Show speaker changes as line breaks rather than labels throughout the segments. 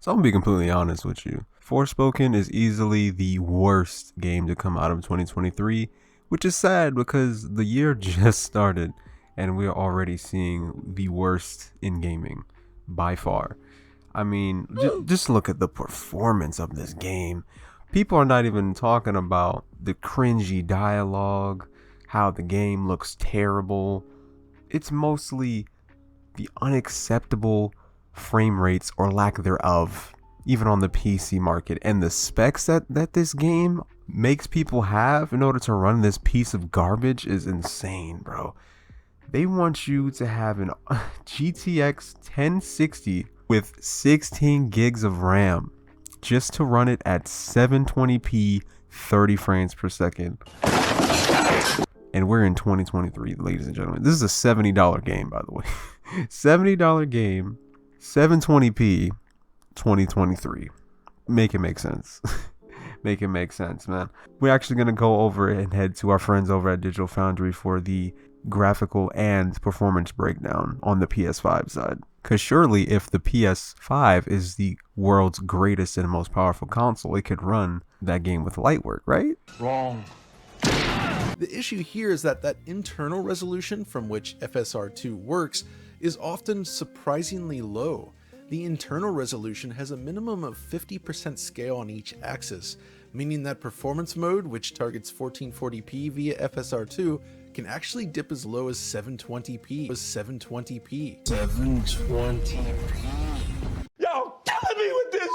So I'm gonna be completely honest with you. Forspoken is easily the worst game to come out of 2023, which is sad because the year just started and we're already seeing the worst in gaming by far. I mean, just look at the performance of this game. People are not even talking about the cringy dialogue, how the game looks terrible. It's mostly the unacceptable frame rates or lack thereof, even on the PC market, and the specs that this game makes people have in order to run this piece of garbage is insane, bro. They want you to have an GTX 1060 with 16 gigs of RAM just to run it at 720p 30 frames per second. And we're in 2023, ladies and gentlemen. This is a $70 game, by the way. $70 game, 720p, 2023. Make it make sense. Make it make sense, man. We're actually going to go over and head to our friends over at Digital Foundry for the graphical and performance breakdown on the PS5 side. Because surely if the PS5 is the world's greatest and most powerful console, it could run that game with light work, right?
Wrong.
The issue here is that internal resolution from which FSR2 works is often surprisingly low. The internal resolution has a minimum of 50% scale on each axis, meaning that performance mode, which targets 1440p via FSR2, can actually dip as low as 720p. 720p.
Yo, killing me with this.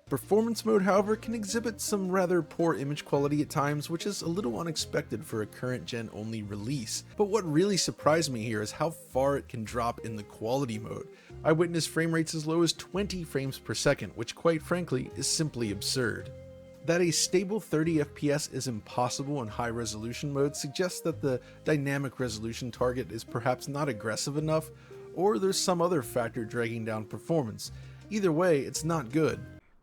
Performance mode, however, can exhibit some rather poor image quality at times, which is a little unexpected for a current gen only release. But what really surprised me here is how far it can drop in the quality mode. I witnessed frame rates as low as 20 frames per second, which quite frankly is simply absurd. That a stable 30 FPS is impossible in high resolution mode suggests that the dynamic resolution target is perhaps not aggressive enough, or there's some other factor dragging down performance. Either way, it's not good.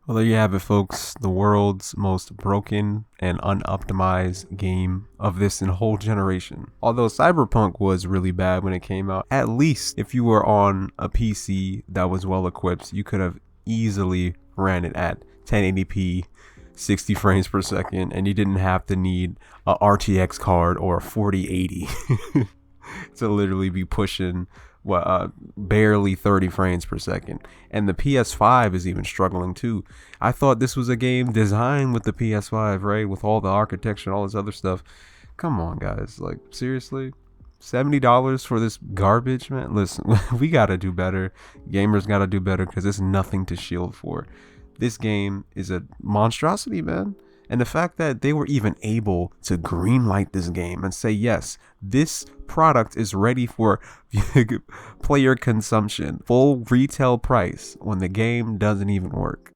Well, there you have it, folks. The world's most broken and unoptimized game of this whole generation. Although Cyberpunk was really bad when it came out, at least if you were on a PC that was well equipped, you could have easily ran it at 1080p, 60 frames per second, and you didn't have to need a RTX card or a 4080 to literally be pushing barely 30 frames per second. And the PS5 is even struggling too. I thought this was a game designed with the PS5, right? With all the architecture and all this other stuff. Come on, guys. Like, seriously? $70 for this garbage, man? Listen, we gotta do better. Gamers gotta do better because there's nothing to shield for. This game is a monstrosity, man. And the fact that they were even able to greenlight this game and say, yes, this product is ready for player consumption, full retail price, when the game doesn't even work.